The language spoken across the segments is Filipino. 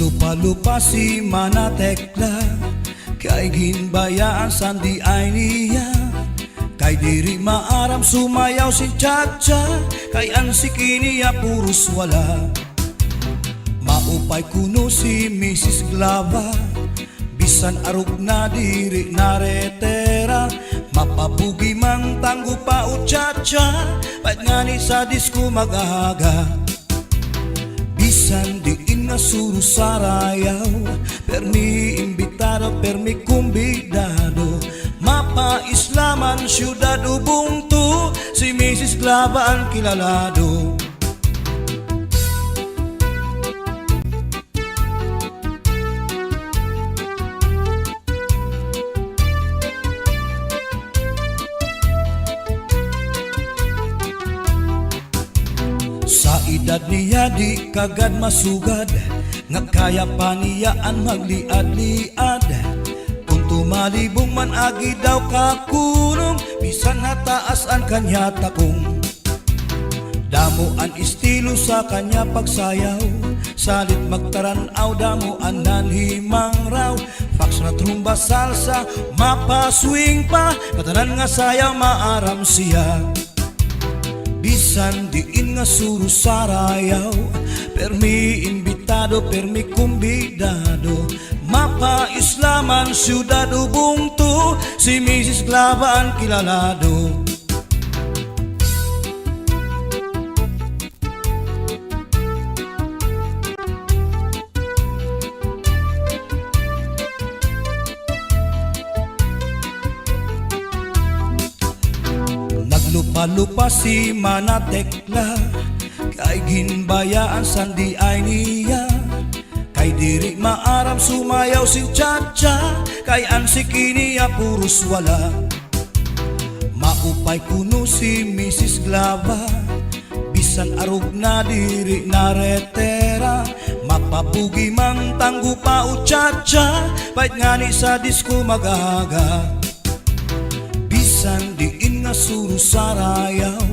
Naglupa-lupa si Manatekla, kay ginbayaan sandi ay niya. Kay diri maaram sumayaw si Chacha, kay ansiki niya puros wala. Maupay kuno si Mrs. Glava, bisan arug na diri naretera. Mapabugi mang tanggo pa o Chacha, pait nga ni sa disco mag-aga. Bisan diin nga suro sarayaw, permi imbitado, permi kumbidado. Mapa-islaman syudad Ubuntu, si Mrs. Glava ang kilalado. Sa edad niya di kagad masugad, nga kaya pa niya ang magliad-liad. Kung tumalibong man agi daw kakulong, bisan nataas ang kanya takong. Damo ang estilo sa kanya pagsayaw, salit magtaranaw, damo ang nanhimang raw. Fax na trumba salsa, mapaswing pa, katanan nga sayaw maaram siya. Bisan diin nga suro sarayaw, permi imbitado, permi kumbidado. Mapa-islaman syudad Ubuntu, si Mrs. Glava ang kilalado. Naglupa-lupa si Manatekla, kay ginbayaan sandi ay niya. Kay diri maaram sumayaw si Chacha, kay ansiki niya puros wala. Maupay kuno si Mrs. Glava, bisan arug na diri naretera. Mapabugi mang tanggo pa o Chacha, pait nga ni sa disco mag-aga. Bisan diin nga suro sarayaw,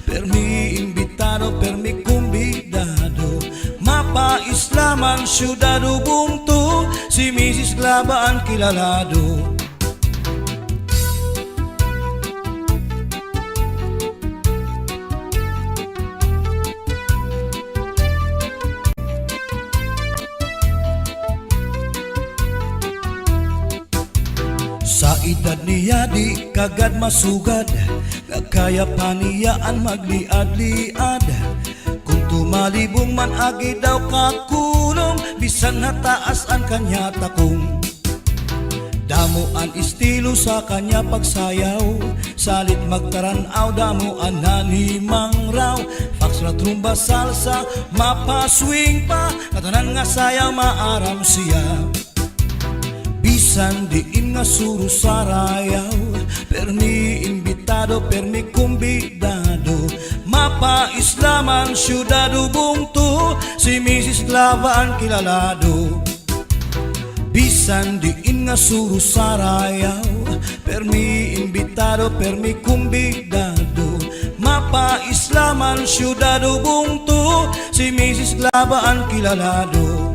permi imbitado, permi kumbidado. Mapa-islaman syudad Ubuntu, si Mrs. Glava ang kilalado. Sa edad niya di kagad masugad, nga kaya pa niya ang magliad-liad. Kung tumalibong man agi daw kakulong, bisan nataas ang kanya takong. Damo ang estilo sa kanya pagsayaw, salit magtaranaw, damo ang nanhimang raw. Fax na trumba salsa, mapaswing pa, katanan nga sayaw maaram siya. Bisan diin nga suro sarayaw, permi imbitado, permi kumbidado. Mapa-islaman syudad Ubuntu, si Mrs. Glava ang kilalado. Bisan diin nga suro sarayaw, permi imbitado, permi kumbidado. Mapa-islaman syudad Ubuntu, si Mrs. Glava ang kilalado.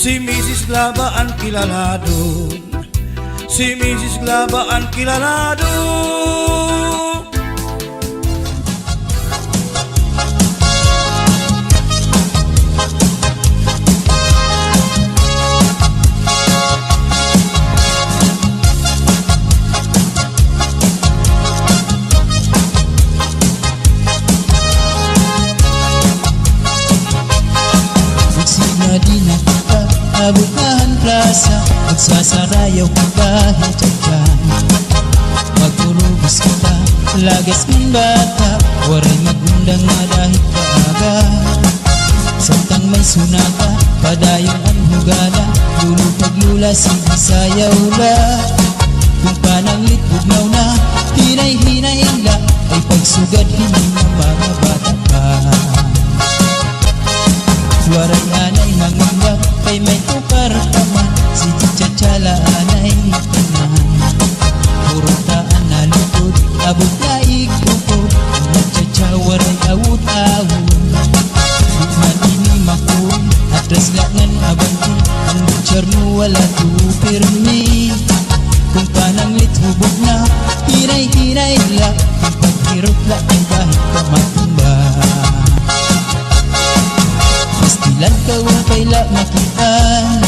Si Mrs. Glava ang kilalado, si Mrs. Glava ang kilalado. Abukahan plaza, magsasarayaw ka kahit dyan. Magpurubos kita, lagas ng bata, waray magundang nga dahil kaaga. Samtang may sunaka, padayong ang hugala, lulupag-lula, sige sayaw la. Kung pananglit bugnaw na, hinay-hinay la, ay pagsugad hining ng mga bata pa. Waray anay mangunggap, kay may tukar kaman, si Chacha anay tanan. Puro taan na lutod, abot na ikukod, Chacha waray awut-awut. Di man ini makul, at Atras langan abanti ang butcher mo wala tu pirmi. Kung pananglit hubog na hinay-hinay la, kung paghirot la ay kahit ka matumba. Pastilan ka upay la makitaan,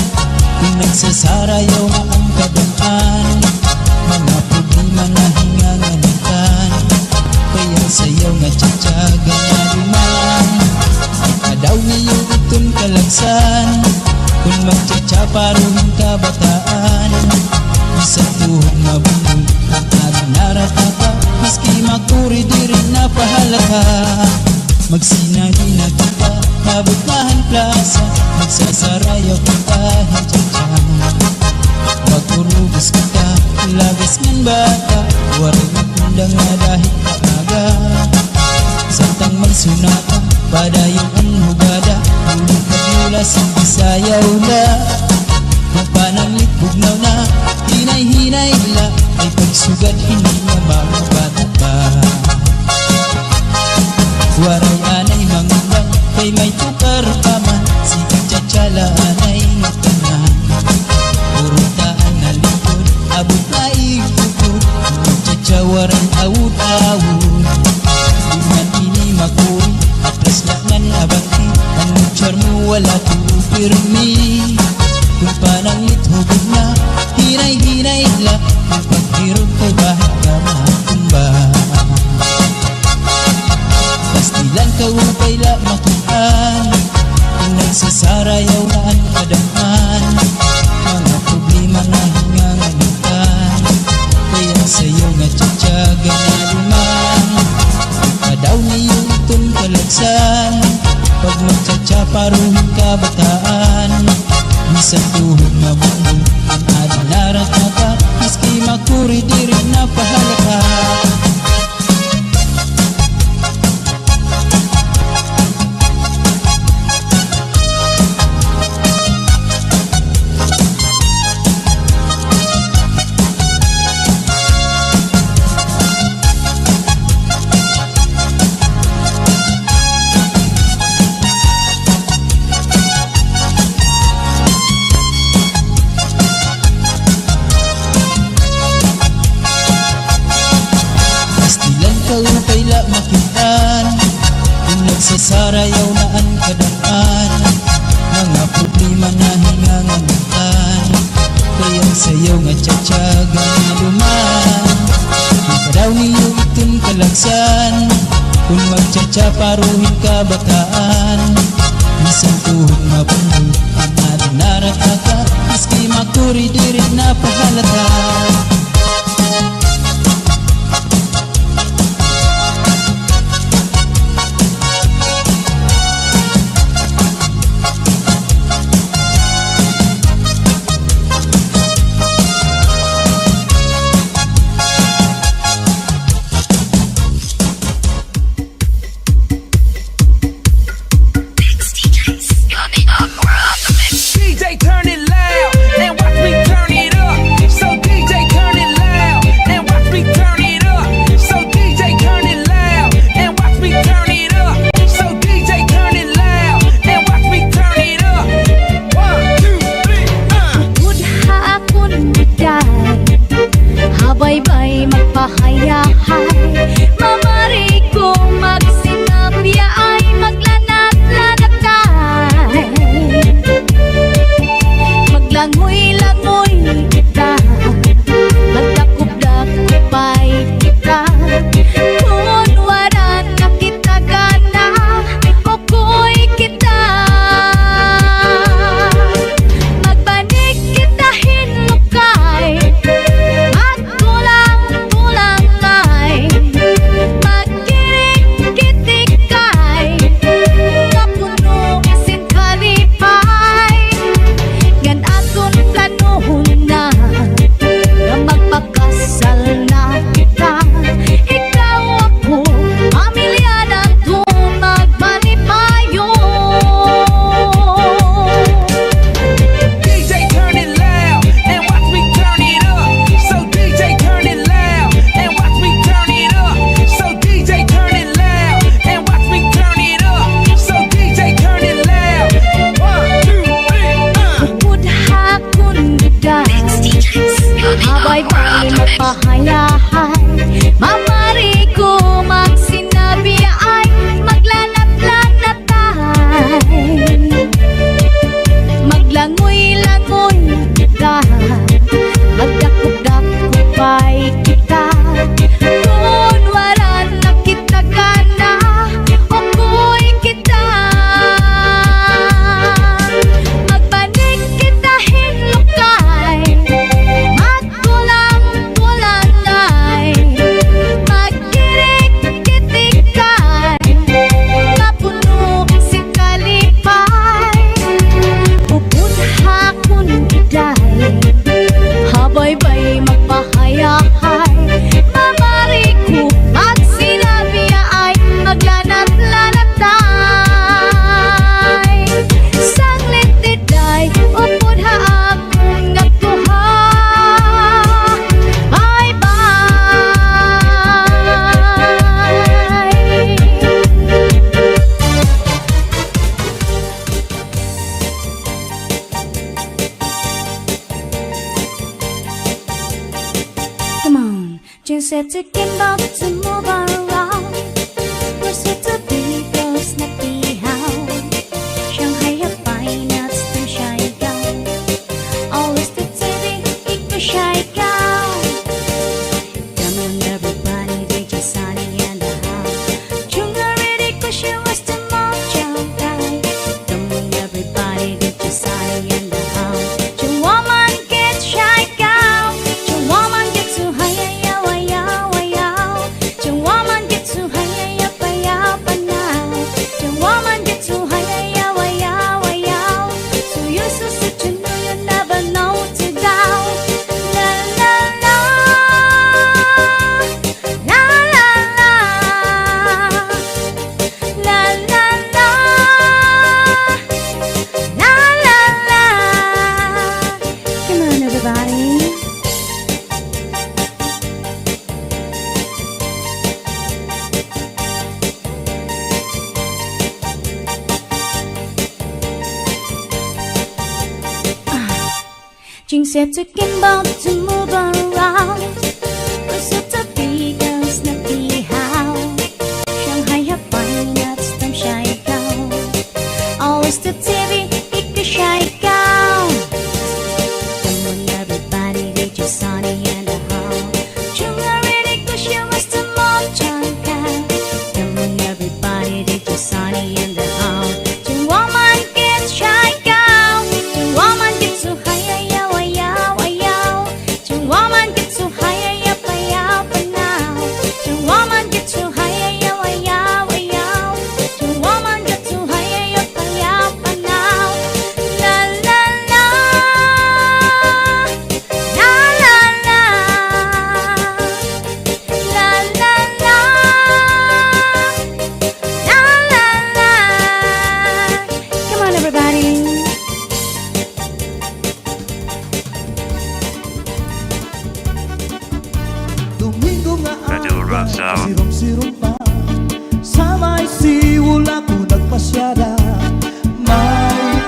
kung nagsasarayaw na ang kadaan. Mga problema na hingangalitan, kaya sayaw nga tsatsaga na duman. Kadaw niyo itong kalagsan, kung magtsatsaparuhin ka bataan. Sa tuhog mabulol ang ating naratata, maski makuri di rin napahalata. Magsinagi na kita, mabutahan plaza, magsasarayaw kita hintyan. Magurubos kita, lagas ngan bata, waray magkundang nga dahil kaaga. Santang may sunata, padayong ang hugada, ulit nagmula sa Bisayaw na. Kung pananglit bugnaw na, hinay-hinay la, ay pagsugad hindi na mababata pa. Waray anay mangundang, kay may tukar pa man, si katsyatsala anay ngatanan. Purutaan na likod, abot na ikukod, magtsatsawaran awud-awud. Iman ini makuri, atras laknan abanti, ang butcher mo wala tu pirmi. Kung pananglit hubog na hinay-hinay la, kung paghirot kay bahit ka matumba. Pastilan ka upay la makitaan, kung nagsasarayaw na ang kadaman. Mga problema na hingangalitan, kaya sayo nga tsatsaga na duman. Kadaw niyo itong kalagsan, pag magtsatsaparuhin ka bataan. Bisan tuhog mabulol ang ating naratata, maski makuri di rin napahalata. Upay la makitaan, kung nagsasarayaw na ang kadaan. Mga problema na hingangalitan, kaya sayaw nga tsatsaga na duman. Kadaw niyo itong kalagsan, kung magtsatsaparuhin ka bataan. Bisan tuhog mabulol ang ating naratata, maski makuri di rin napahalata. DJ turn it loud and watch me turn it up. So set to get about to move around. We're set to be girls na pihaw. Shanghai hapay na stem shy gown. Always the TV, ikaw shy gown. Come on everybody, DJ Sunny and the house. Chung already cause she was the mom chow guy. Come on everybody, DJ Sunny and the house. Chung woman get shy gown. Chung woman get too high. Jing said to get about to move around. We're set to be girls na pihaw. Shanghai hapay na stem shy gown. Always the TV, ikaw shy gown. Come on everybody, DJ Sunny and the house. Chung already cause she was the mom chow guy. Come on everybody, DJ Sunny and the house. Chung woman gets shy gown. Chung woman gets so high. Woman get too high, yeah, yeah, but now. The woman get too high, yeah, yeah, yeah. The woman get too high, yeah, yeah, but now. La la la, la la la, la la la, la la la. Come on, everybody. Sirum-sirum pa sa may siwul ako nagpasyada. May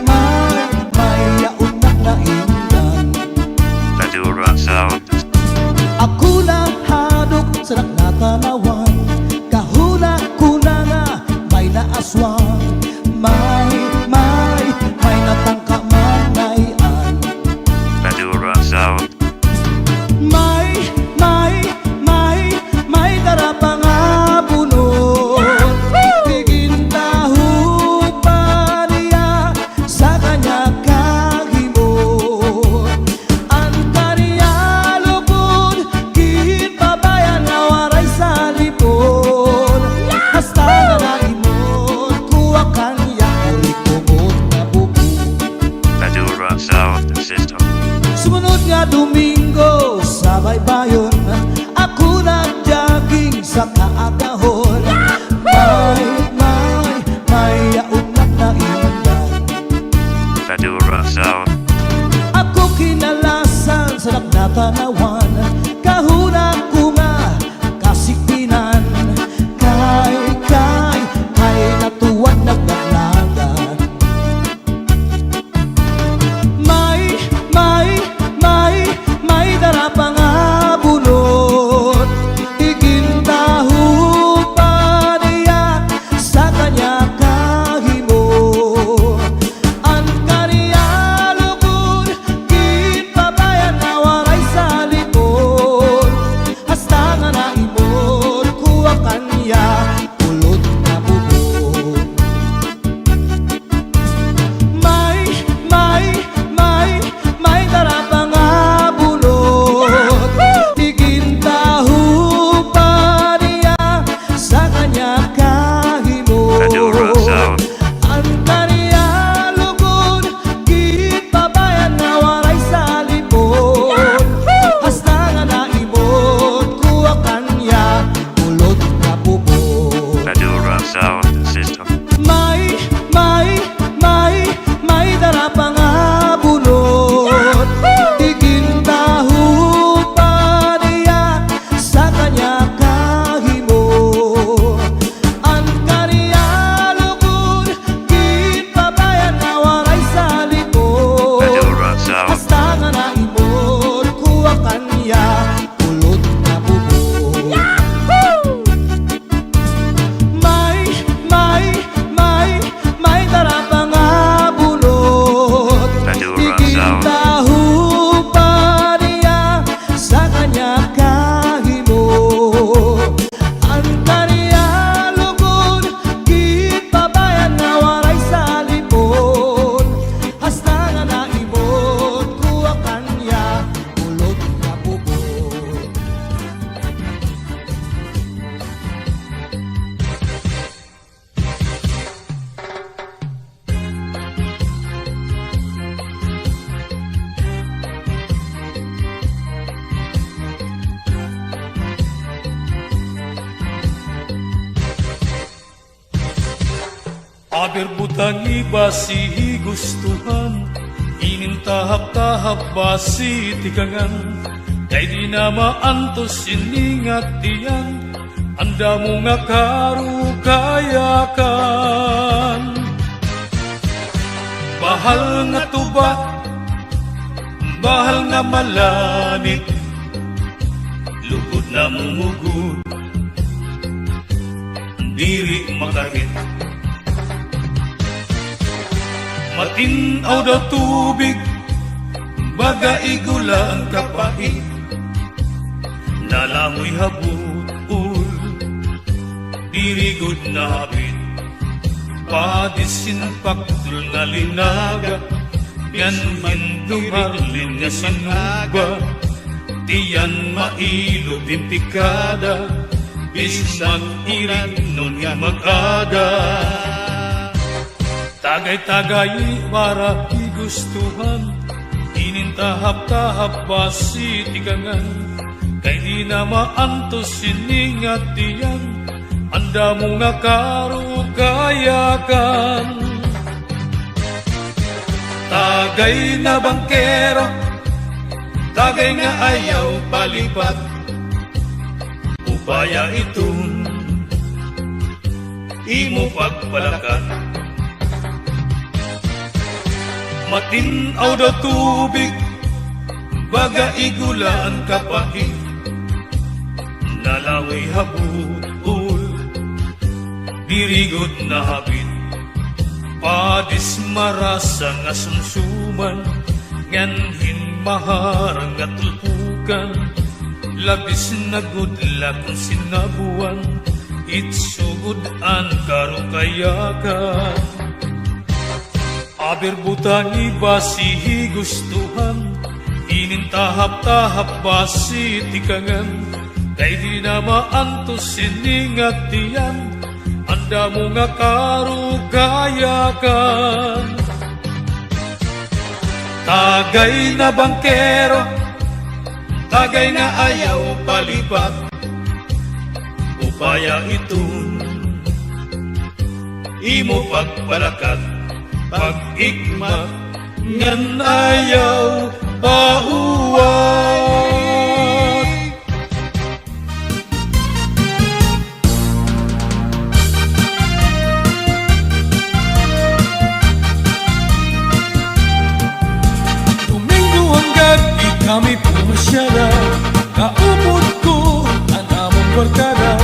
yaon na indan. Madura Sound. Ako lang hadok sa nakatanawan. Kahuna ko na nga may naaswang. May natangka manayan. Madura Sound. May darapang abunod. Tigintahu pa niya sa kanya kahimod. Ang kaniya lugod, kinpabayan na waray sa lipod. Hasta na naimod, kuha kanya ulit-tumod na bubo. Madura Sound System. Sumunod nga Domingo sa baybayon, ako nag-jogging sa kaagahon. May yaon na indan. Madura Sound. Ako kinalasan sa nakatanawan. Kahuna ko nga kasikpinan. Kay natuwan nagdalagan. May darapang abunod. Igintahu pa niya sa kanya kahimod. Ang kaniya lugod, kinpabayan na waray sa lipod. Aber butangi basi gustuhan, inintahap-tahap basi tikangan, kay di na maantos iningat diyan, anda mo nga karugayakan. Bahal nga tuba, bahal nga malanit, lugod na mumugod, diri makarit. Matinaw daw tubig, baga igula ang kapait, nalangoy habut-ul, dirigod na habit. Padisinpaktul nga linaga, yan hindumarlin nga sinuba, tiyan mailo pimpikada, bisman irin nun nga mag-ada. Tagay-tagay para igustuhan, inintahap-tahap basi tikangan, kay di na maantos siningat diyan, anda mo nga karugayakan. Tagay na bangkero, tagay nga ayaw palipat, upaya itong imo pagpalakat. Matinaw daw tubig, baga igula ang kapait, nalawi habut-ul, dirigod na habit. Padis marasa nga sumsuman, ngan hinmaharang nga tulpukan, labis na gudla kung sinabuan, itsugod ang karukayakan. Aber butangi basi gustuhan, inintahap-tahap basi tikangan, kay di na maantos siningat diyan, anda mo nga karugayakan. Tagay na bangkero, tagay nga ayaw palipat, upaya itong imo pagpalakat. Pag-ikmat ngan ayaw pauwat. Domingo ang gabi kami pumasyada, kaupod ko ang among barkada,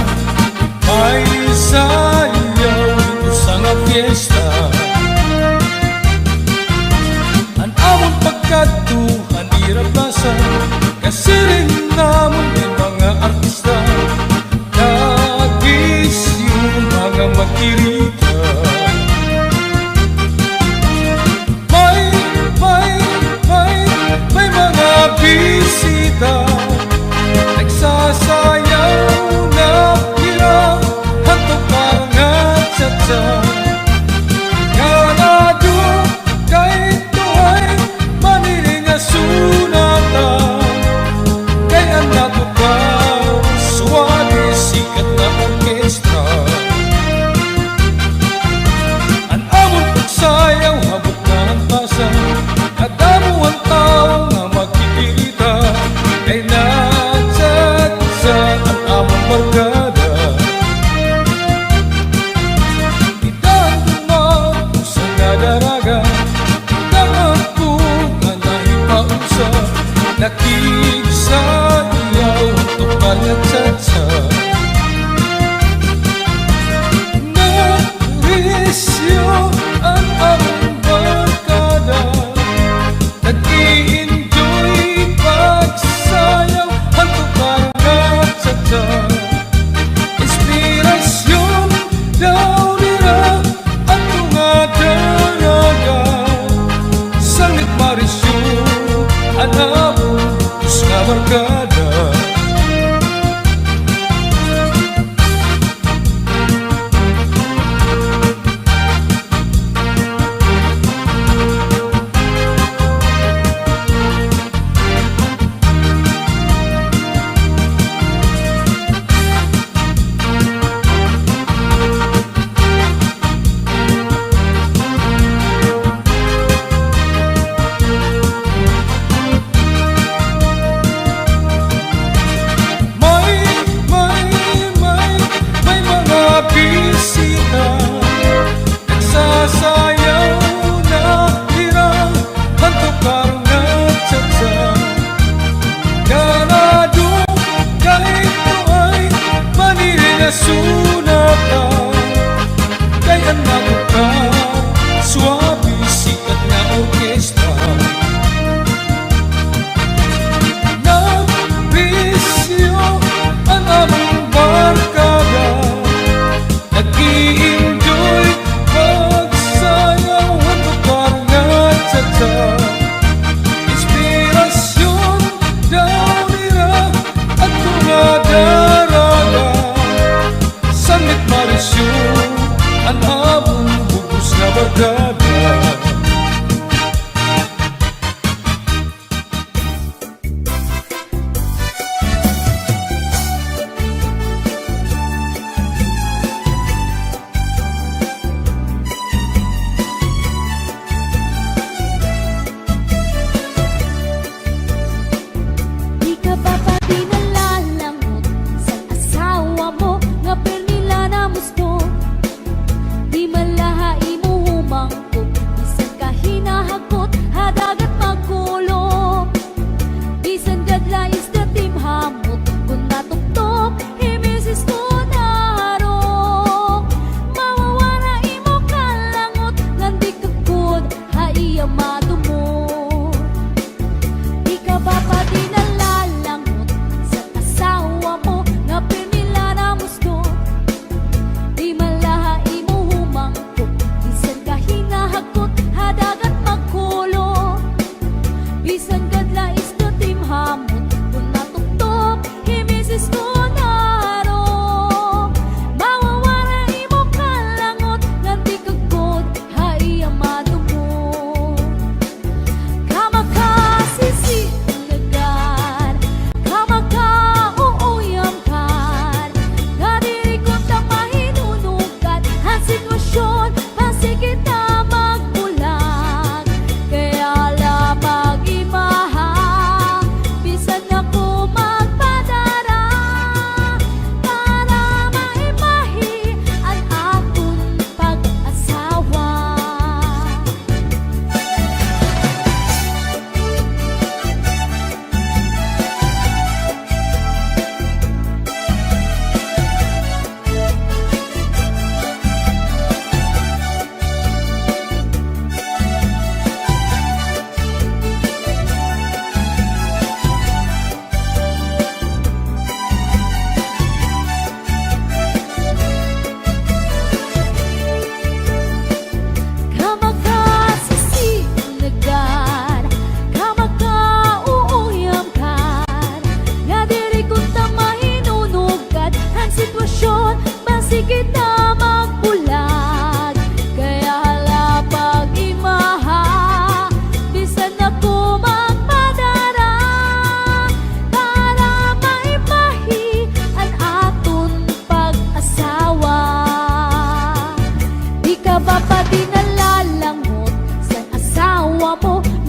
may sayaw dito sa nga fiesta. Pagkatuhan hirap basa, kasi rin namon din mga artista, nagis yung mga magkirita. May mga bisita, nagsasayaw na hirap, hantok mga tsa-tsa. Nakiksayaw ito pangatsa-tsa, narisyo ang aming barkada, nag-i-enjoy pagsayaw ang ito pangatsa-tsa. Inspirasyon daw nila ang mga daraga, sangit marisyo ang among nga barkada.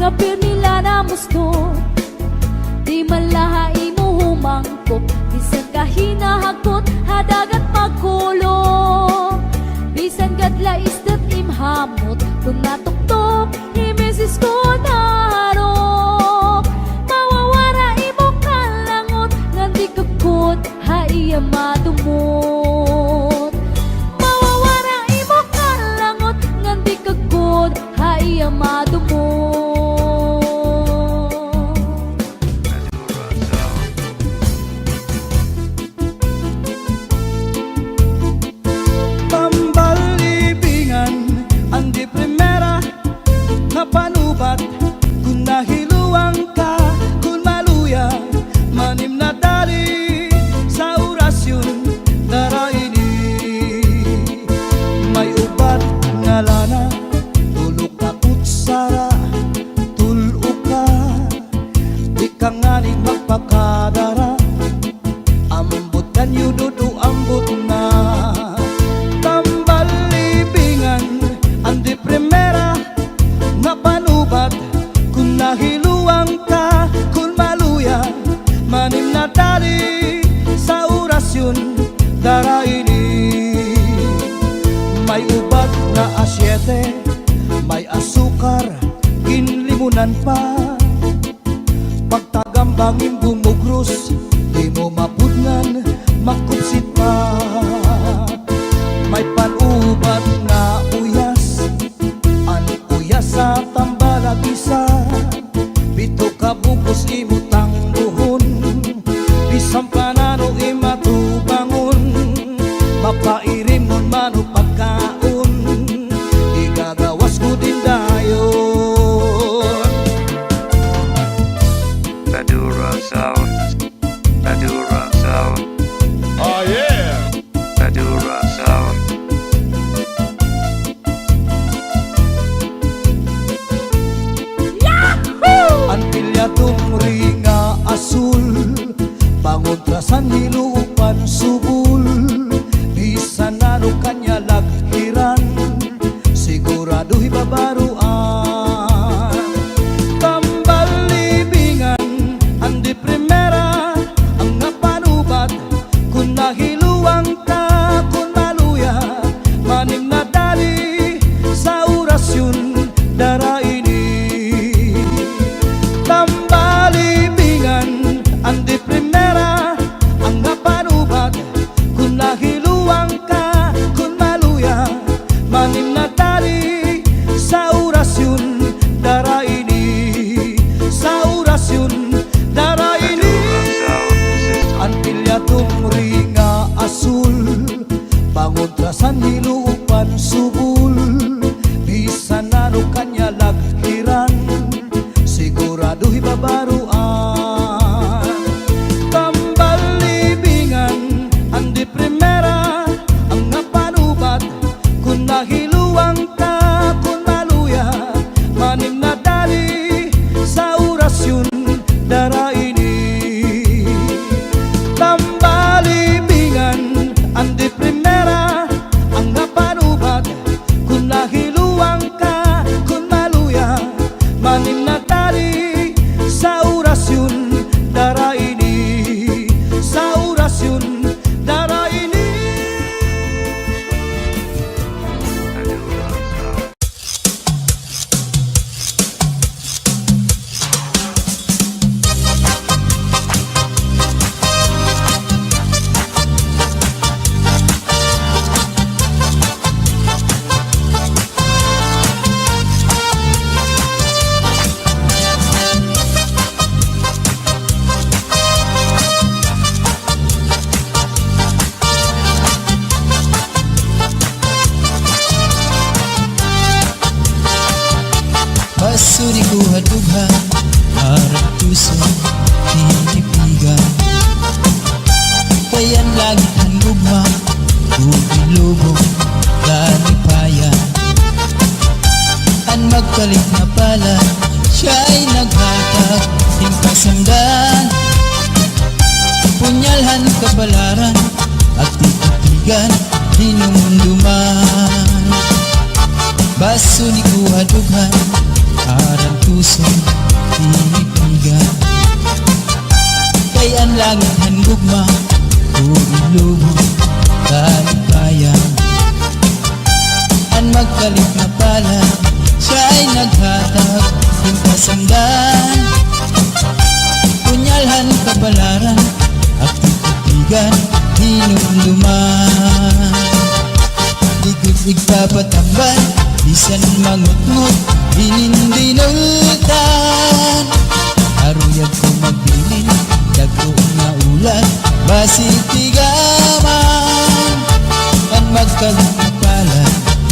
nga pirmila na musto. Di malahay mo humangkop, bisan ka hinahagkot, hadagat magkulo. Bisan gadla isdat imhamot, kung natuktok, imesis ko narok. Mawawara imo kalangot, nganti kakot, haiya madumot. Mawawara imo kalangot, nganti kakot, haiya madumot. Tambalibingan, andi primera na panubat. Kung nahiluang ka, kung maluya, manim na dali sa orasyon daraini. May ubat nga lana, tulog ka kutsara, tulo ka, di ka nga ni magpakadara. Ambot kanyo dudu ambot na. Tambalibingan, andi primera na panubat. Kung nahiluang ka, kung maluya, manim na dali sa orasyon daraini. May ubat na asyete, may asukar, ginlimunan pa. Pagtagambangin bumugros, di mo mapudnan, makupsit pa. May panubat na uyas, an uyas sa tambalagisa. Bito ka bugos imutang buhon, bisang panano imatubangon. Mapairim nun mano pagkaon, igagawas ko din dayon. Badura Sound. Badura Sound. Oh yeah! Badura Sound. Antilyadong ringa asul, pangontrasan hilupan subul. Bisan ano kanya laghiran, sigurado hibabaruan. Tambalibingan, andi primera ang napanubat. Kung nahiluang ka, kung maluya, manim na dali sa orasyon daraini. Tambalibingan, andi primera ang napanubat. Kung nahiluang ka, kung maluya, manim na dali sa orasyon daraini. Sa orasyon daraini. Antilyadong ringa asul, pangontrasan hilupan subul. Bisan ano kanya laghiran, sigurado hibabaruan. Tambalibingan, andi primera ang napanubat. Kung nahiluang ka, kung maluya, manim na dali sa orasyon daraini. Tambalibingan, andi primera ang napanubat. Kung nahiluang ka, kung maluya, manim na dali sa orasyon daraini. Sa orasyon daraini. Badura Sound. Basuri ko hadughan, harap puso, titipigan. Kayan lagi ang gugma, ubilubog, dalipayan. An magkalit na pala, siya'y naghatag, ting kasamdan. Punyalhan kabalaran, at titipigan, hinumunduman. Baso ni kuha dughan, aram pusong tinipigan. Kay ang langit handugma o ilubog kaligayang. Ang magkalit na pala siya'y naghatag ng kasandan. Punyalhan kabalaran at titigan hinumduman. Digud-ig papatambal bisan mangutngot hinindinultan. Aruyag ko magbilin dagko nga ulan basig tigaman. Ang magkalit na pala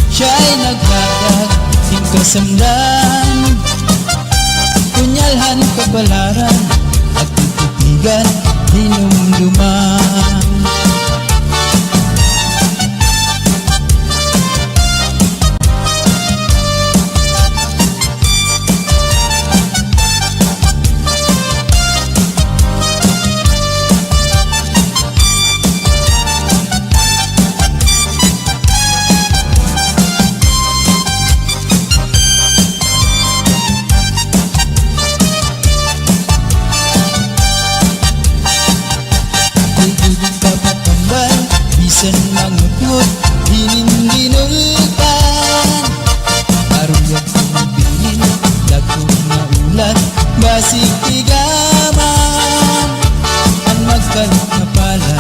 siya'y naghatag ng kasandan. Punyalhan kabalaran at titigan hinumduman. Bisan mangutngot hinindinultan. Aruyag ko magbilin dagko nga ulan basig tigaman. Ang magkalit na pala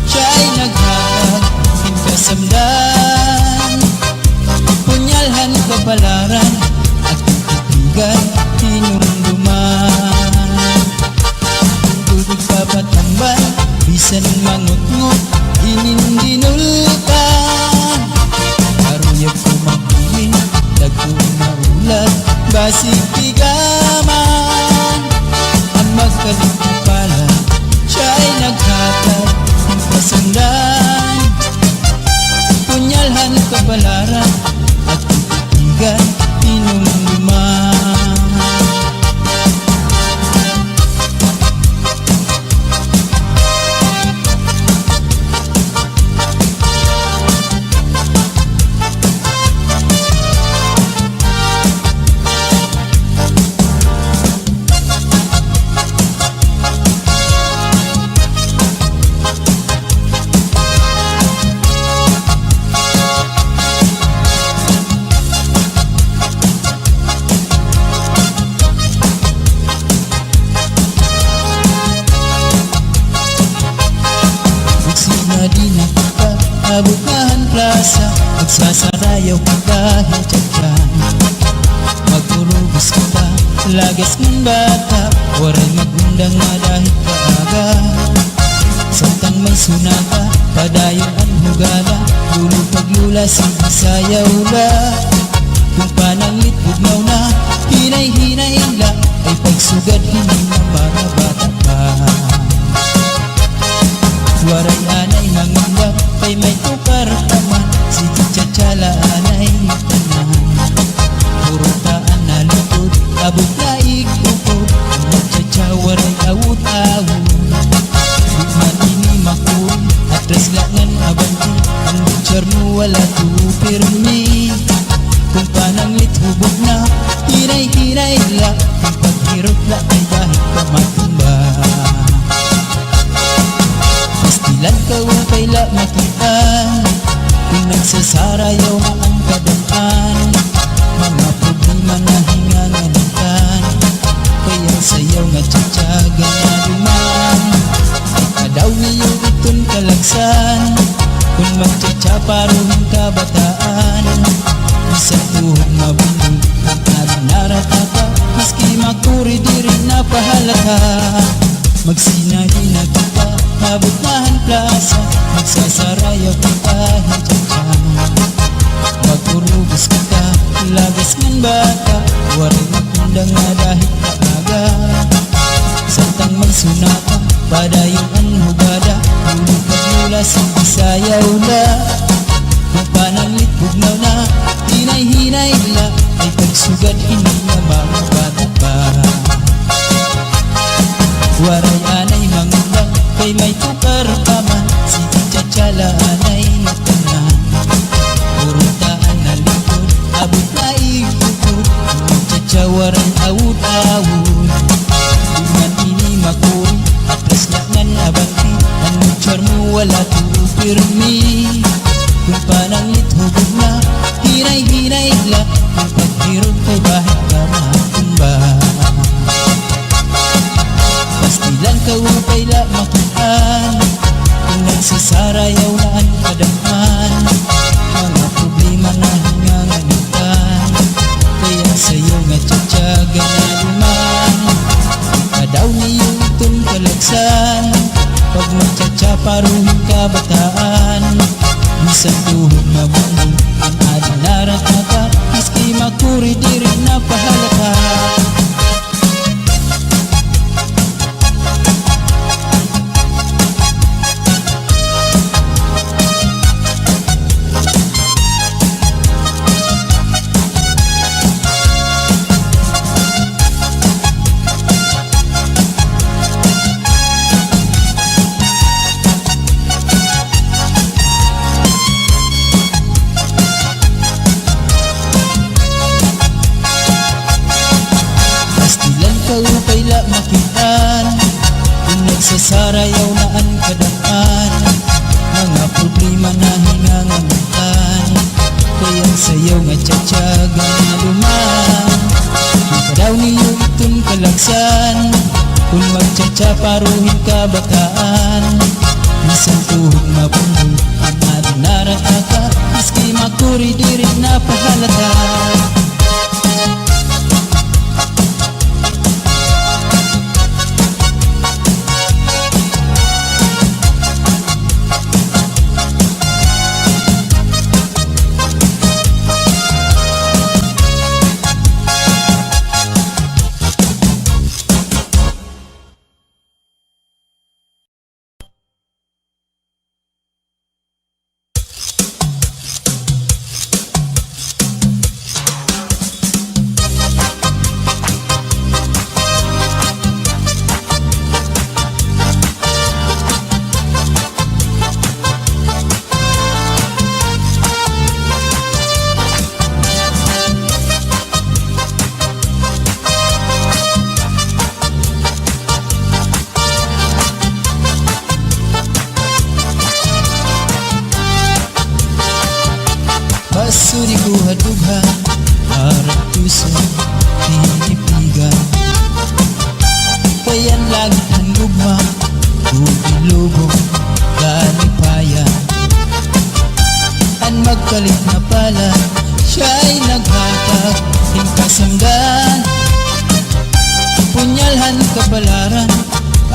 siya'y naghatag ng kasamdan. Punyalhan kabalaran at titigan hinumduman. Tubig papatambal bisan mangutngot hinindinultan. Aruyag ko magbilin dagko nga ulan basig tigaman. Ang magkalit na pala siya'y naghatag ng kasandan. Punyalhan kabalaran at titigan hinumduman. Abukahan plaza, magsasarayaw ka kahit dyan. Magpurubos kita, lagas ng bata, waray magundang nga dahil kaaga. Samtang may sunata, padayon ang hugala, lulupag-lula sayaw la. Kung pananglit bugnaw na, hinay-hinay la, ay pagsugad hindi na mga bata pa. Waray anay mangundang, kay may tukar taman, si titsatsyala anay tanan. Purutaan na lukod, abot na ikukod, magtsatsa waray awut-awut. Bukman ini makuri, atras langan abanti, ang butcher mo wala tupirmi. Kung pananglit hubog na, hinay-hinay la, ang paghirot la ay dahil ka matumba. Pastilan ka wang kaila makita, kung nagsasarayaw nga ang kadaan. Mga problema na hinganganitan, kaya sayaw nga tsatsaga na duman. Kadaw niyo itong kalagsan, kung magtsatsa paruhin kabataan. Isang tuhog mabundol, kung narinarata ka, maski makuri di rin napahalata. Magsinahin na kita, mabutnahan plaza, magsasarayaw ka kahit dyan. Magpurubos kita, lagas ng bata, waray magundang nga dahil kaaga. Samtang may sunata, padayon ang hugada, lulupag-lula sayaw la. Kung pananglit bugnaw na, hinay-hinay la, ay pagsugad hindi na mga bata pa. Waray anay mangundang, kay may tukar paman, si titsatsyala anay tanan. Purutaan na likod, abot na ikukod, titsatsa waray awut. awud-awud Dengan ini makuri Atras nan abanti Ang muchar mo wala turo pirmi Kung pananglit hubog na Hinay-hinay la Kung paghirog kay bahit ka matumba Pastilan ka upay la makuhan Kung nagsasarayaw na ang kadamhan Mga problema na hinganganitan Kaya sa'yo nga tsatsaga na luman Kadaw niyo itong kalagsan Pag magtsatsaparuhin ka bataan Minsan tuhod mabuni Ang adinarat na ka Miski makuri di rin napahalata Upay la makitaan Kung nagsasarayaw na ang kadaan Mga problema na hingangamutan Kaya sayaw nga tsatsaga na luman Kung kadaw niyo itong kalagsan Kung magtsatsaparuhin ka bataan Minsan tuhod mabuhay Ang adinarat ka Miski makuri di rin napahalata Basuri ko hadughan Harap puso Pinipigan Kayan lagi ang gugma Tubilubong Kalipayan Ang magkalit na pala Siya'y naghatag Hingkasamdan Punyalhan kabalaran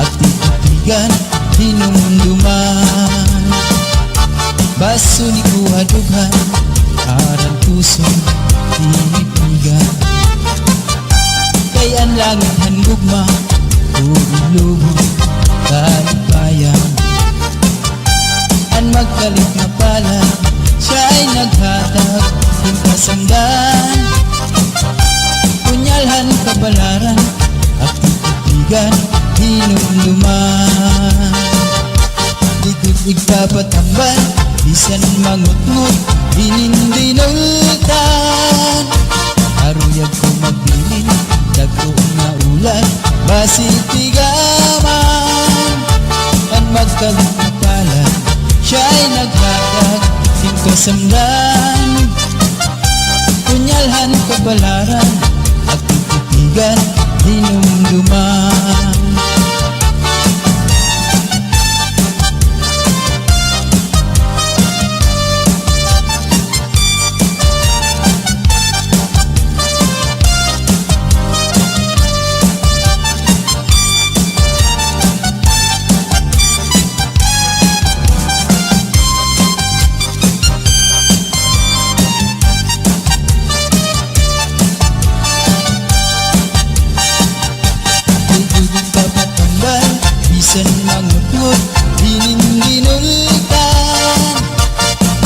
At titigan Hinumduman Basuri ko hadughan Arang pusong tinipigan Kay ang langit handugma Tulubong kalipayan Ang magkalit na pala Siya'y naghatag Hingkasamdan Punyalhan kabalaran At titigan Hinumduman Likod igpapatambal Bisan mangutngot Hinindinultan Aruyag ko magbilin Dagko nga ulan Basitigaman Ang magkalit na pala Siya'y naghatag Hingkasamdan Punyalhan kabalaran At titigan Hinumduman Bisan mangutngot Hinindinultan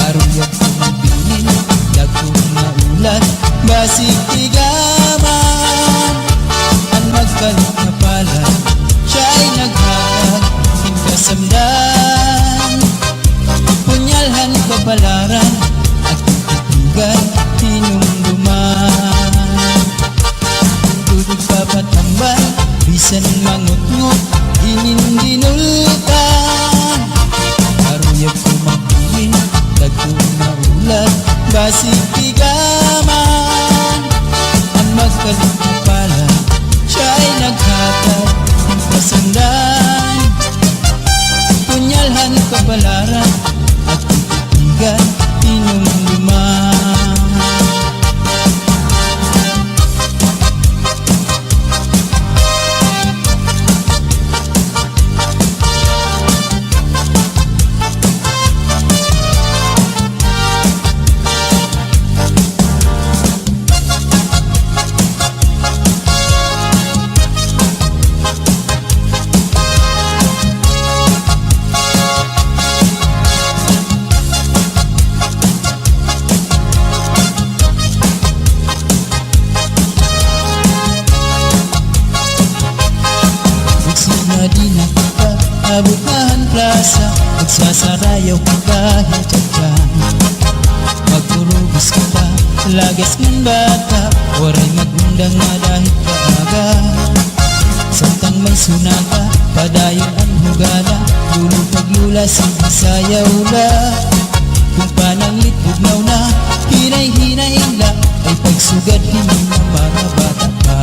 Aruyag ko magbilin Dagko nga ulan Basitigaman Ang magkalit na pala Siya'y naghatag Hingkasamdan Punyalhan kabalaran At titigan Hinumduman Ang tubig pa bisan mangut-ngut ininginultan aruyag ko magpilin dagkong maulat basig tigaman ang magkalit na pala siya'y naghatag ng pasundan punyalhan kapalaran at titigan inumduman. Di na kita abutan plaza magsasarayaw ka kahit dyan magpurubos kita lagas ng bata waray magundang na dahil kaaga samtang may sunaga padayon ang hugala lulupag-lula sayaw la kung pananglit bugnaw na hinay-hinay la ay pagsugad hindi ng mga bata pa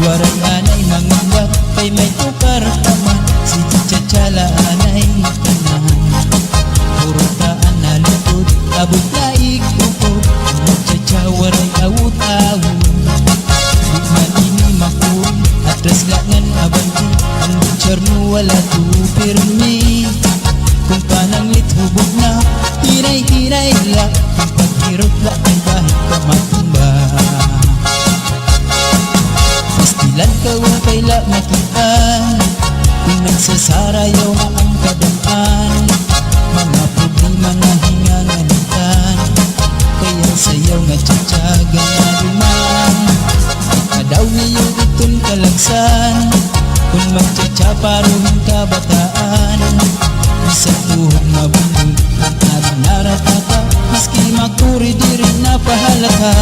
waray anay mangunggap kay may tukar taman si Chachala anay tanan puro taan na lupod abot na ikupod Chacha waray awut-awut di man ini makuri atras langan abanti ang butcher mo wala tu pirmi kung pananglit hubog na hinay-hinay la kung paghirot la ay bahit ka matumba pastilan ka wang kaila makitaan kung nagsasarayaw na ang kadaan mga problema na hinganganitan kaya sayaw nga tsatsaga na duman kadaw niyo itong kalagsan kung magtsatsaparuhin kabataan isang tuhog mabundol ang naratata maski makuri di rin napahalata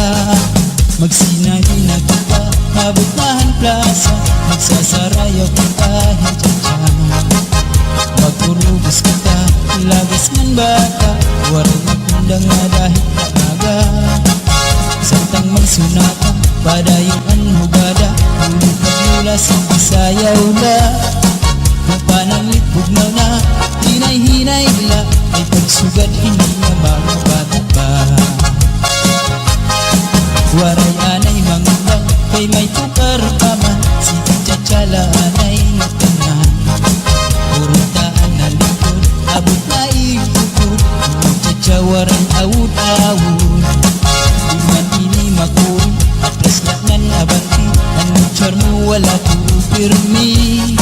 magsinahin na kita mabutahan plaza magsasarayaw ka kahit dyan magpurubos kita lagas ng bata waray magundang na dahil kaaga samtang may sunata padayon ang hugada lulupag-lula sayaw la kung pananglit bugnaw na hinay-hinay la ay pagsugad hindi na mga bata pa waray anay mangundang kay may tukar paman si Chachala anay tanan puro taan na likod abot na ikukod Chacha waray awut-awut di man ini makuri atras laknan abanti ang butcher mo wala tu pirmi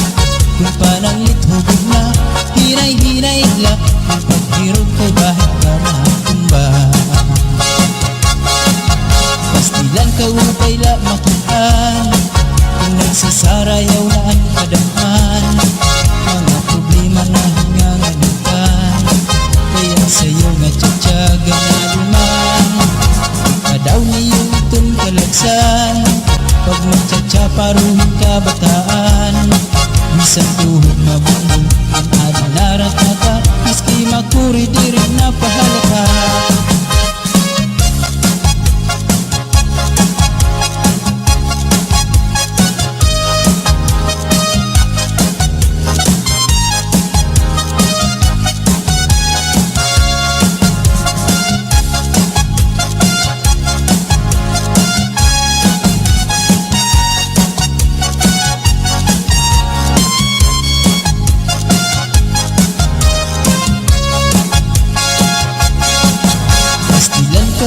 kung pananglit hubog na hinay-hinay la kung paghirot kay bahit ka matumba pastilan ka upay la makitaan kung nagsasarayaw na ang kadaan mga problema na hinganganitan kaya sayo nga tsatsaga na duman kadaw niyo itong kalagsan pag magtsatsaparuhin kabataan bisan tuhod mabundol ang ading naratata maski makuri di rin napahalata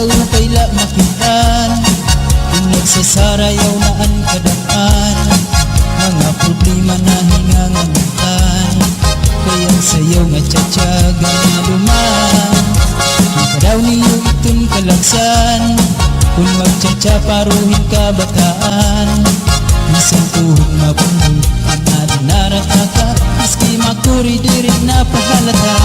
upay la makitaan kung nagsasarayaw na ang kadaan mga problema na hinganganitan kaya sayaw nga tsatsaga na duman kadaw niyo itong kalagsan kung magtsatsaparuhin kabataan isang tuhog mabundol ang ading naratata maski makuri di rin napahalata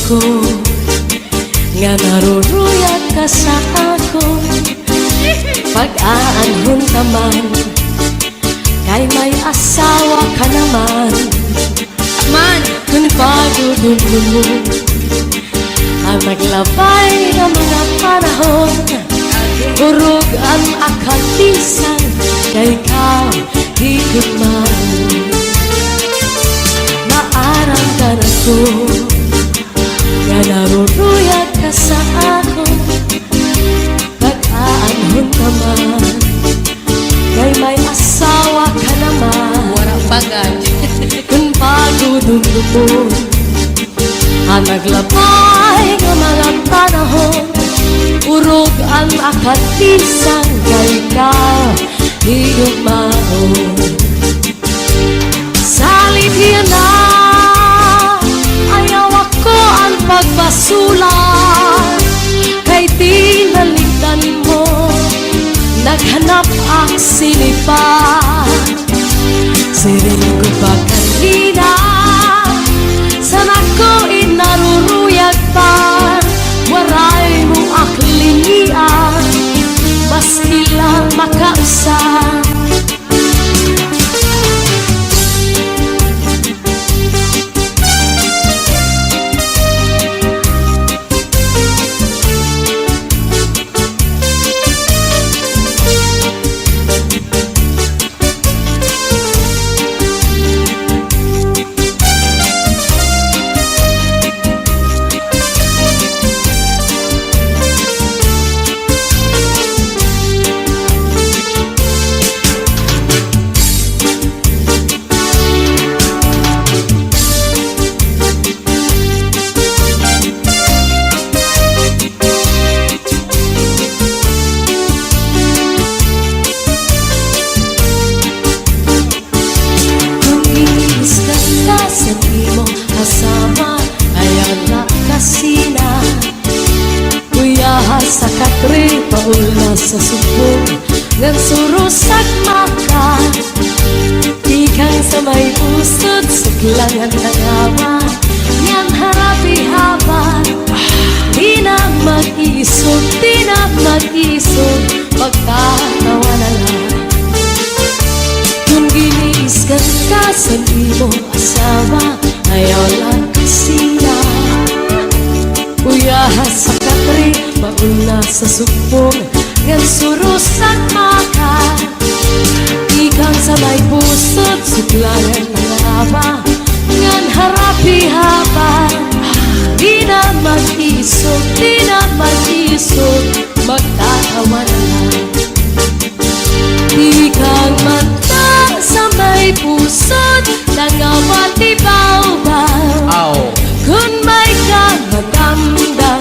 ko nga naruruyag ka sa ako. Pag-aanhon ka man, kay may asawa ka naman. Man, kung pagdudulong mo ang maglabay ng mga panahon, urog ang akatisan, kay ka higit man. Naaramdan ako nga naruruyag ka sa ako. Pag-aanhon ka man, kay may asawa ka naman. Warang bagay. Kung pagdudulong mo ang naglabay ng mga panahon, urog ang akatisan, kay ka hiyumao. Salit na ayaw ako ang pagbasulan, kay tinalikan mo naghanap ang sinipan. Siring ko pa kanina, sana ko inaruruyag pa, waray mong aklinian, mas ilang makausap. Sa katri paula sa subong ngan surusak maka, ikang sa may pusod suglangan tagawa ngan harapi haban. Di na mag-isog, di na mag-isog, magkatawa na lang. Kung giniiskan ka sa imo asawa, ayaw lang kasina. Uyahas sa katri, mauna sa subong ngan surusak maka, ikang sa may pusod suglangan ng haba ngan harapi haban. Di na mag-isog, di na mag-isog, magtatawa na lang. Ikang mata sa may pusod nangawat ibaw-baw. Kung may kamagandang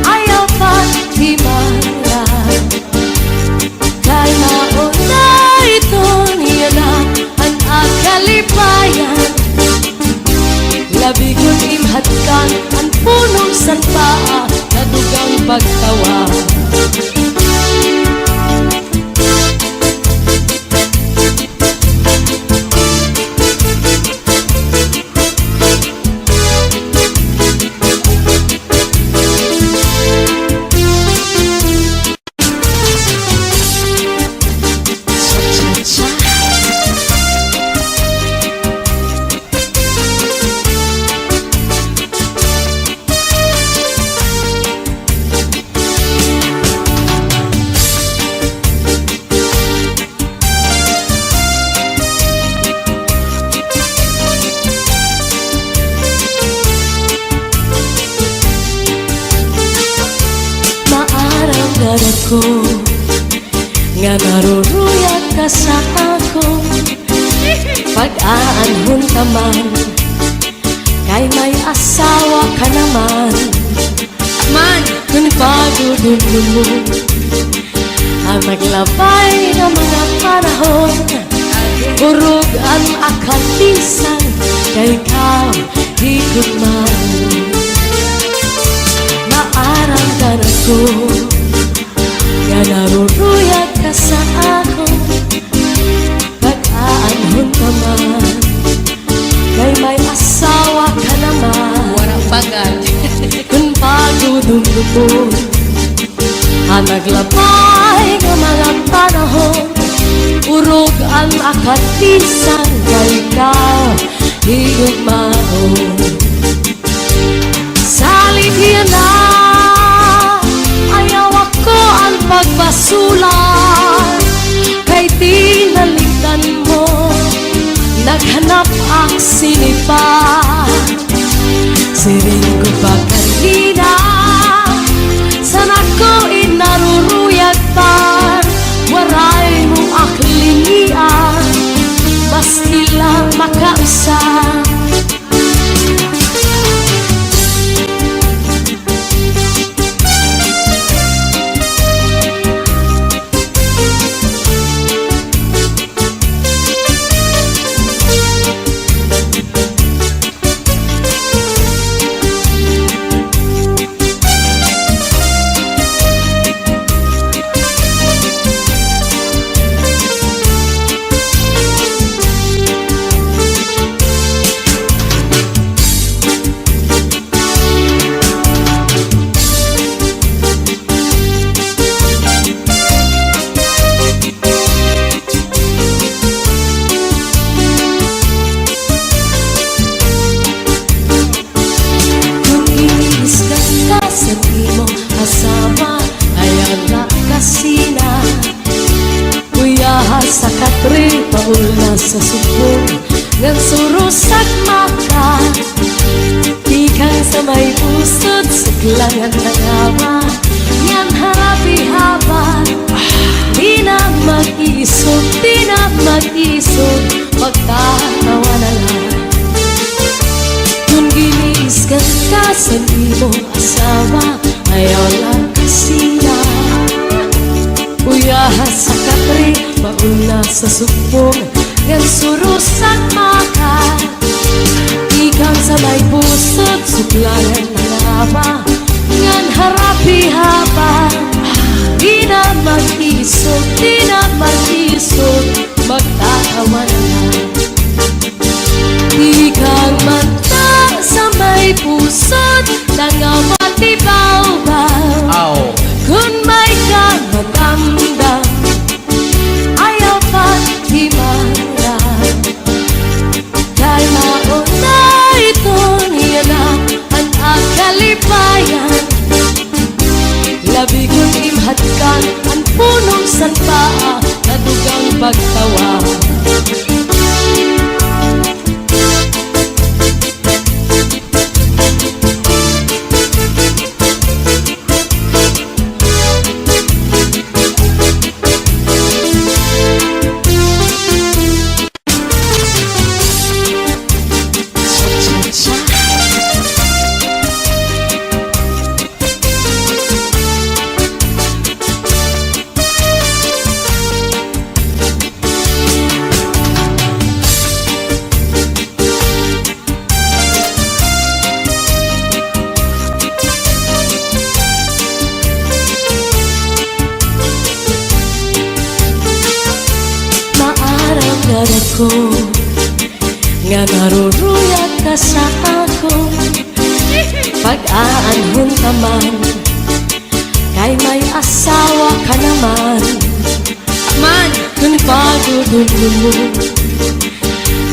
ayaw paghimalan, kay mauna ito niya na ang akalipayan. Labi kong imhatkan ang punong sanpaa na dugang pagtawa. Ko nga naruruyag ka sa ako. Pag-aanhon ka man, kay may asawa ka naman. Man, kung pagdudulong mo ang maglabay ng mga panahon, urog ang akatisan, kay ka higit man. Naaramdan ako nga naruruyag ka sa ako. Pag-aanhon ka man, kay may asawa ka naman. Warang bagay. dudumdumon. Naglabay nga mga panahon, urog ang akatisan kay ikaw higugmaon. Salit yan na, ayaw ako ang pagbasulan, kay tinalikdan mo, naghanap ang sinipa. Siring ko pa kanina, sana ko inaruruyag pa, waray mo aklinian, maski lang makausap. Sa katri paula sa subong ngan surusak maka, ikang sa may pusod suklangan nangawa yan harapi haba. Di na mag-isog, di na mag-isog, magtatawa na lang. Kung giniiskan ka sa imong asawa, ayaw lang kasina. Uyahas sa katri, mauna sa subong, yan surusak maka, ikang sa may pusod, suklayan na laba, yan harapi haba. Di na mag-isog, di na mag-isog, magtatawa na lang. Ikang mata sa may pusod, nangawatibaw-baw. Kung may kamatandang, ayaw pa't himarang. Dahil mauna ito niya na ang akalipayan. Labi kong imhatkan ang punong sanpa na dugang pagtawa. Ko nga naruruyag ka sa ako, pag-aanhon ka man, kay may asawa ka naman. Man, kung pagdudulun mo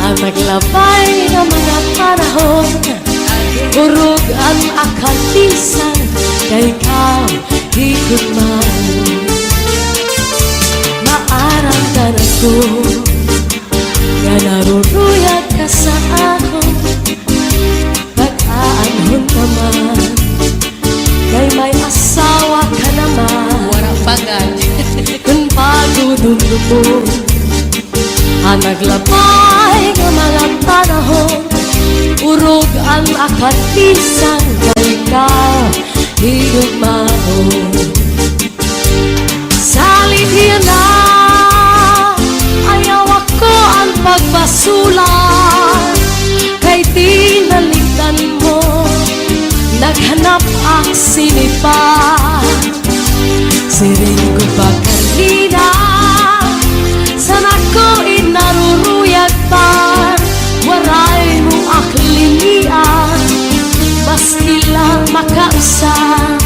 ang maglabay ng mga panahon, urog ang akatisan kay ikaw higugman. Maaramdaman ko nga naruruyag ka sa ako, pag-aanhon naman, kay may asawa ka naman. Warang bagay. Kung pagdudulun mo ang naglabay ng mga panahon, urog ang akatisan kay ikaw higugmaon. Salit yan na, pagbasulan, kay tinalikdan mo, naghanap ang sinipa. Siring ko pa kanina, sana ko inaruruyag pa, waray mo aklinian, maski lang makausap.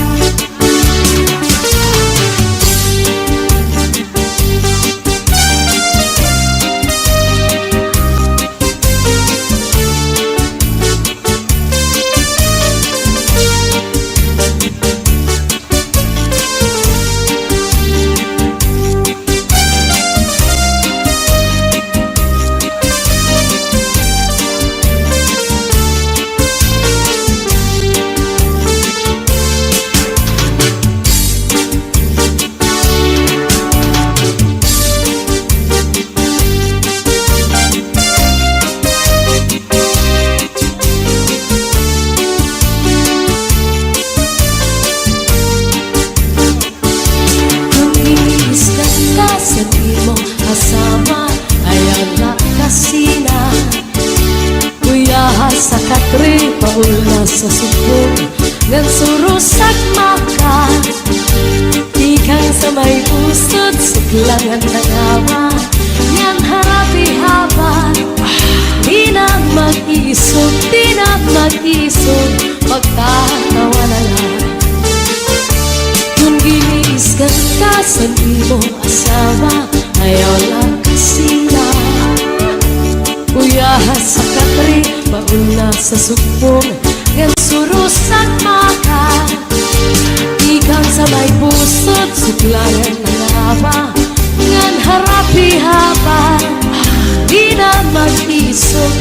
sa subong ngan surusak maka ikang sa may pusod suklangan nagawa ngan harapi haban di na mag-isog magtatawa na lang kung giniis ka sa imong asawa ayaw lang kasi na uyahas sa katri mauna sa subong ngan surusak maka ikang sa may pusod suklangan ng haba ngan harapi haba di na mag-isog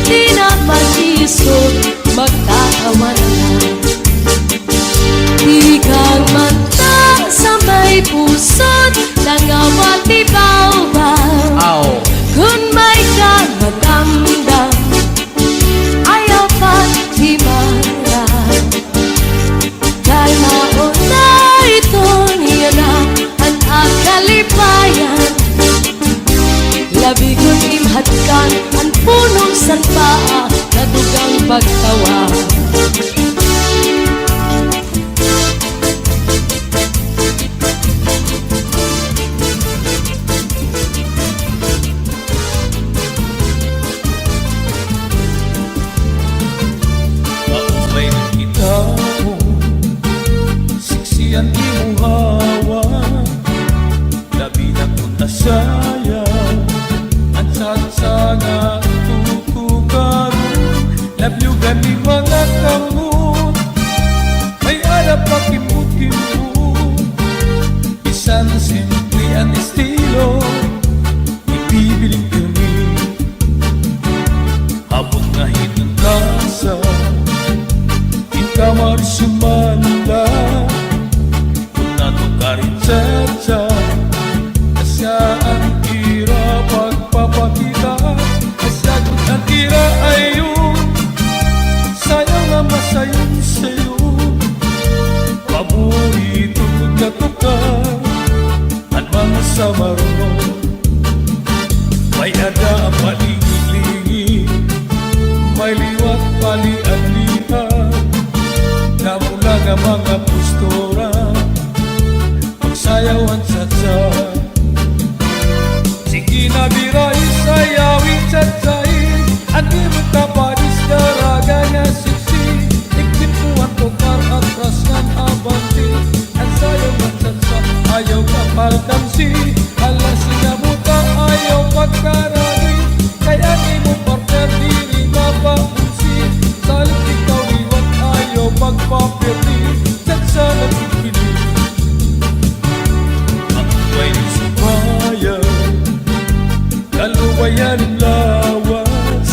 magtatawa na lang ikang mata sa may pusod nangawat ibaw-baw kung may kamadamdam ayaw pa't himaran dahil mauna ito niya na ang akalipayan labi kong imhatkan ang punong sanpa na dugang pagtawa Maumay ng kita mo siksiyan imong hawa labi na kung nasayaw ang satsanga tutukaroon labyugan ni mga kamot may arap pa kimut-kimut isan simple ang estilo ibibiling kami habang ngayon ang kasa kamar sumanda kung natukarin sa asaan tira pagpapakita asagot ang tira ayun sayang na masayon sa'yo paborito tuka-tuka at mga samaro may ada ang palingi-lingi may liwat palian-lian namula nga mga postura magsayawan sa sige na biray sayawin satsain at imong kapadis daraga nga siksi iktipuan tokar at rasgan abanti ang sayawan sa ayaw kapalkamsi ala sinabuta ayaw pagkarani kaya imong partner diri mapaunsi salit ikaw liwat ayaw pagpapirni sa nagpipili ang buhay ng subayan kaluwayan ng lawas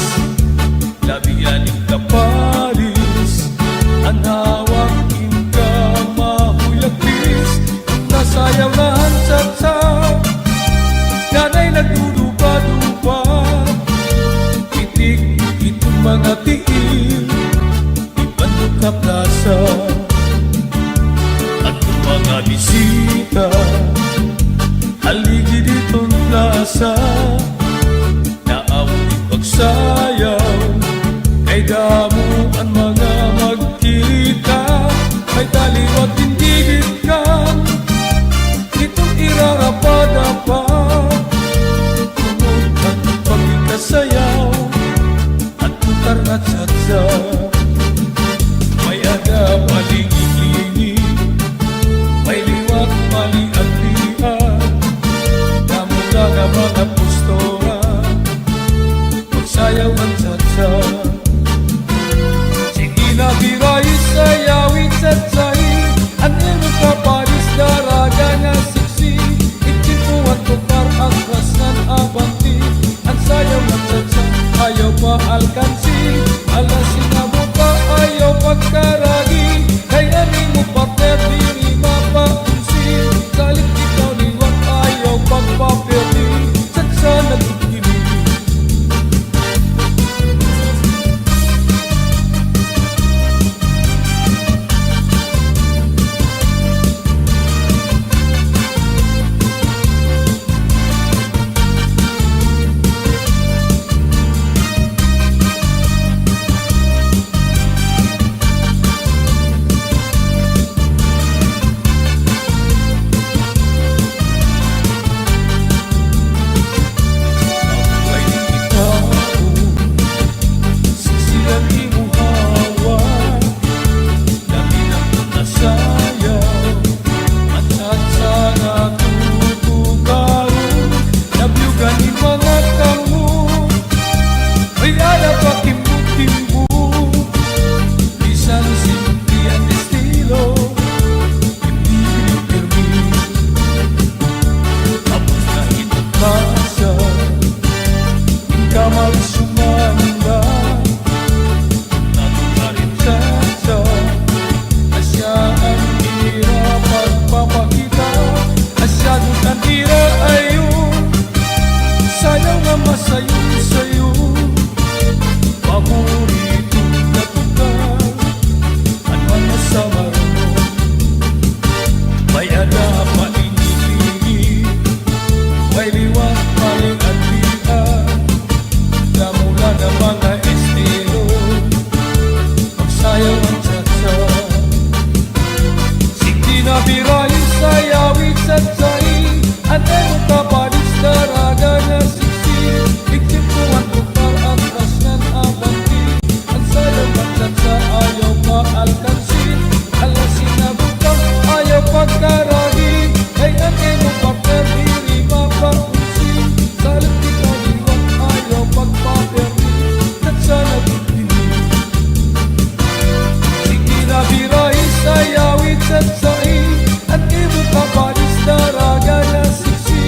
labihan ng kapalis ang hawak ka mahulaglis nasayaw na hansat-sat nanay nagdudupa-dupa itik itong mga tiil ibandog ka plaza at kung mga bisita haligi ditong plaza naawit pagsayaw kay damo ang mga magkita may daliwat tindigit ka itong irarapa-dapa tungod at pagkikasayaw at tutar na tsatsa may aga malingi-lingi may liwat mali-antihan namula nga mga postura magsayaw ang tsatsa sige na biray sayawin tsatsahin ang imong kapalis daraga nga siksi ikipuan tukar ang rasnan abanti ang sayaw ang tsatsa ayaw pa alkansi ala sinabuta ayaw pagkaragi kaya ni mo partner diri mapaunsi salit ikaw liwat ayaw pagpapirni tsatsa nagpipili masayo-sayo Paborito na tugal Ano na sa marunong May ada mainipili May liwat maling at lian Namula na mga estilo Magsayaw ang tsa-tsa Sige na birahin sayawit tsa-tsai Ate mo kapalis daraga na siksi Iktip ko ang tukar at rasnan abanti Ang sayaw ang tsa-tsa ayaw maalkansin Alasin na bukang ayaw pagkaragin Ay ate mo partner diri mapaunsin Salit ikaw iwan ayaw pagpaperdi Tsa-tsa na bukini Sige na birahin sayawit tsa-tsai Ate mo kapalis daraga na siksi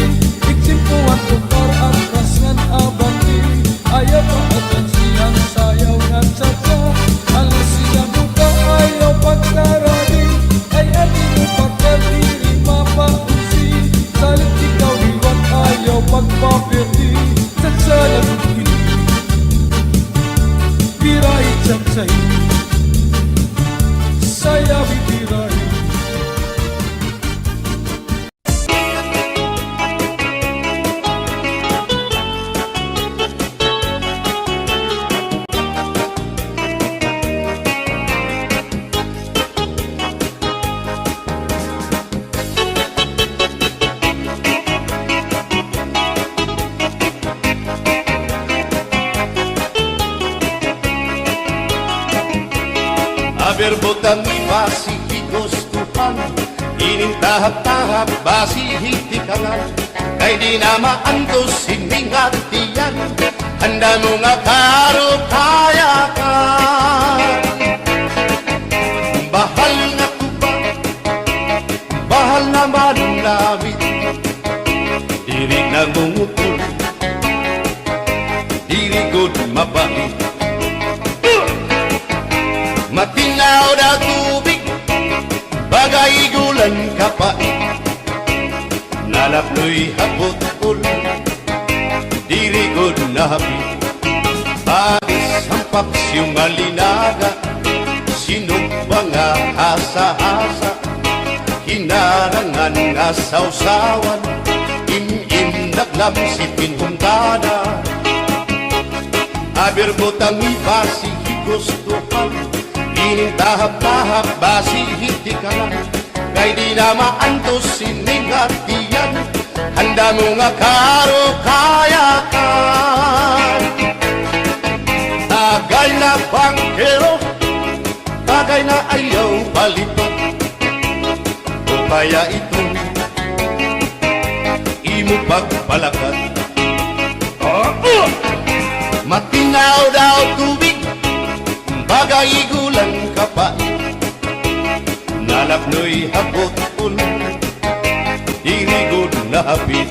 Iktip ko ang tukar at rasnan abanti Ayaw pagkakansin ang sayaw ng tsa-tsa Alasin na bukang ayaw pagkaragin Ay ate mo partner diri mapaunsin Salit ikaw iwan ayaw pagpaperdi Tsa-tsa na bukini Birahi tsa-tsai Sayawi birahi Aberbotang ibasi higustuhan Inintahap-tahap basi hitikanan Kay di na maantos siningatiyan Handa mo nga karo kaya ka Bahal nga tuba Bahal na manunawit Diri na ngungutol Diri good mabait Matinaw na tubig, bagay gulan kapait Nalapnoy hapot-ul, dirigod na hapit Agis ang paksyong malinaga, sinugba nga hasa-hasa Hinarangan nga sausawan, im-im naglamsipin humtada Aberbotang ibasi higustuhan Inintahap-tahap basi hitikanan Kay di na maantos siningatiyan Handa mo nga karo kaya ka Tagay na bangkero Tagay na ayaw balipat O kaya ito Imo pagpalakat Matinaw daw tubig Bagay gulang kapait Nalapnoy hapot-ul Dirigod na hapit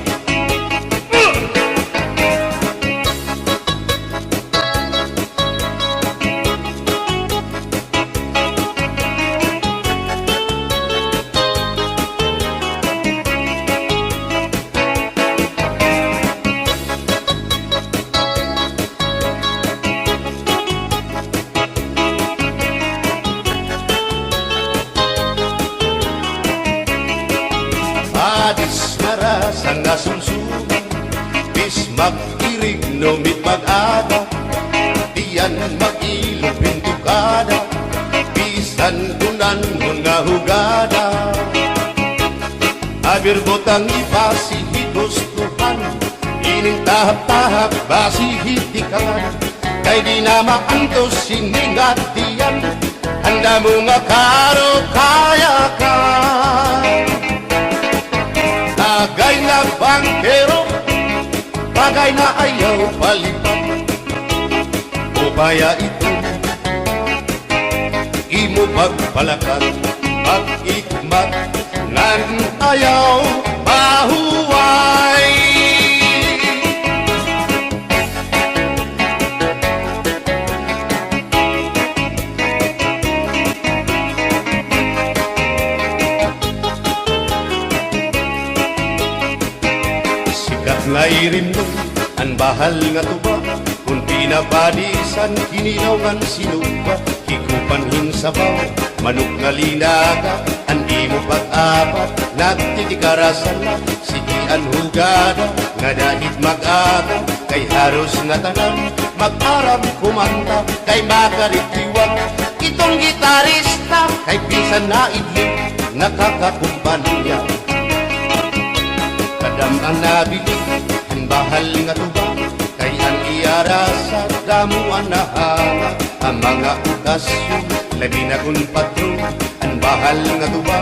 Adis marasang nasunsuman Bis mag-irig numit mag-ada Diyan mag-ilog pintukada Bisan tunan nga hugada Aberbotang ibasi higustuhan Inintahap-tahap basi hitikalan Kay di na maantos siningatiyan Handa mo nga karo kaya ka Tagay na bangkero Bagay na ayaw palipat O kaya ito Imo pagpalakat Pag-ikmat Ngan ayaw mahuway Sikat nga irim mo An bahal nga tuba, kung pinabadisan, kinilaw sinuba, hikupanhin sabaw, manok nga linaga, an imo pag-apat, nagtitikarasan na, sige an hugada, nga dahit mag-aga, kay haros nga tanan, mag-aram kumanta, kay makaritiwan, itong gitarista, kay pisan na idlip, nakakakumpanya. Kadam ang nabili, ang bahal nga tuba, kay ang iarasa, damo ang nahanga, ang mga okasyon, labi na kung patron, ang bahal nga tuba,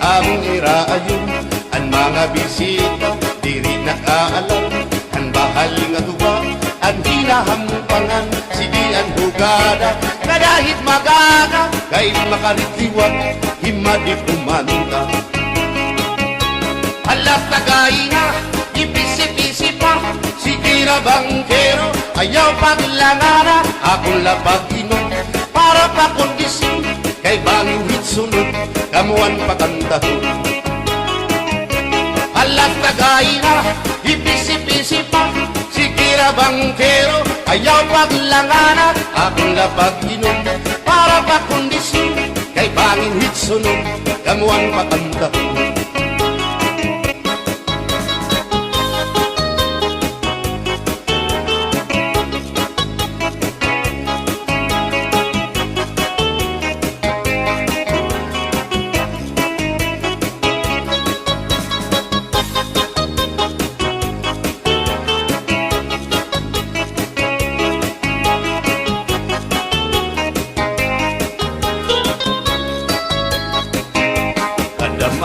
among iraayon, ang mga bisita, diri nakaalam, ang bahal nga tuba, ang hinahampangan, sige ang hugada, kadahit magaga, kay makaritiwan, himadi kumanta. Alas tagay na, ipisi-pisi pa, sige na bangkero, ayaw paglangana, akong lapag-inom, para pa kondisyon, kay bangin hitsunod, kamuan patandahon. Alas tagay na, ipisi-pisi pa, sige na bangkero, ayaw paglangana, akong lapag-inom, para pa kondisyon, kay bangin hitsunod, kamuan patandahon.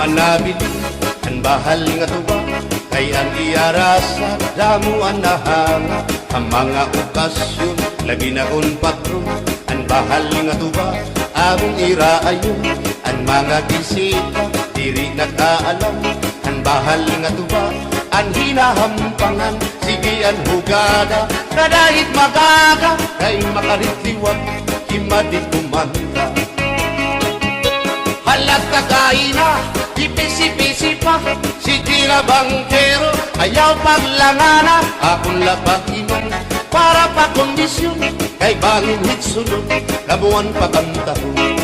Manabili, ang bahal nga tuba, kay ang iarasa, damo ang nahanga, ang mga okasyon, labi na kung patron, ang bahal nga tuba, among iraayon, ang mga bisita, diri nakaalam, ang bahal nga tuba, ang hinahampangan, sige ang hugada, kadahit magaga, kay makaritiwan, himadi kumanta. Halat tagay na, ipisi-pisi pa, sige na bangkero, ayaw paglangana, akong lapag-inom, para pa kondisyon, kay bangin hitsunod, kabuan patandahon.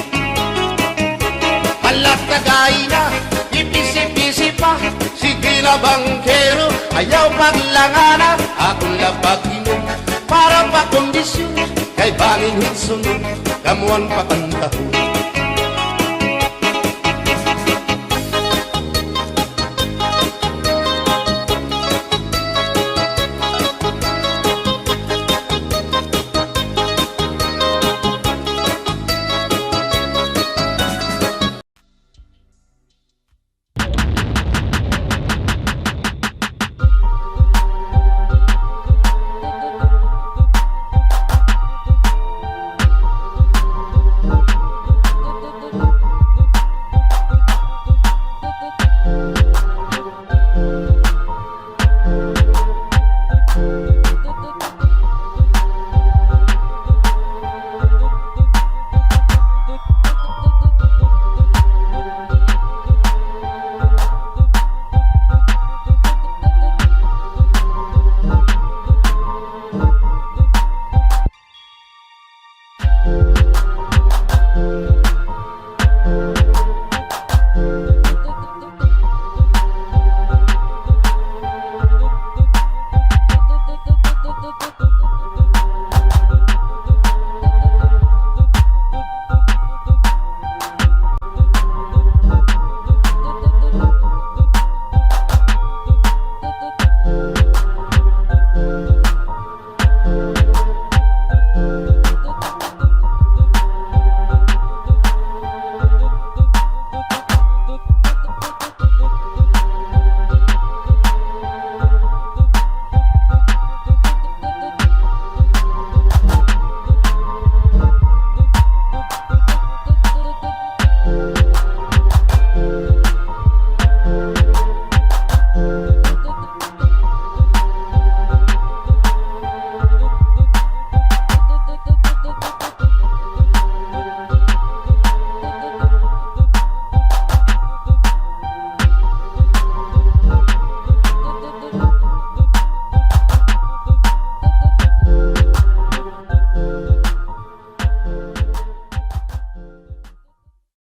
Halat tagay na, ipisi-pisi pa, sige na bangkero, ayaw paglangana, akong lapag-inom, para pa kondisyon, kay bangin hitsunod, kamuan patandahon.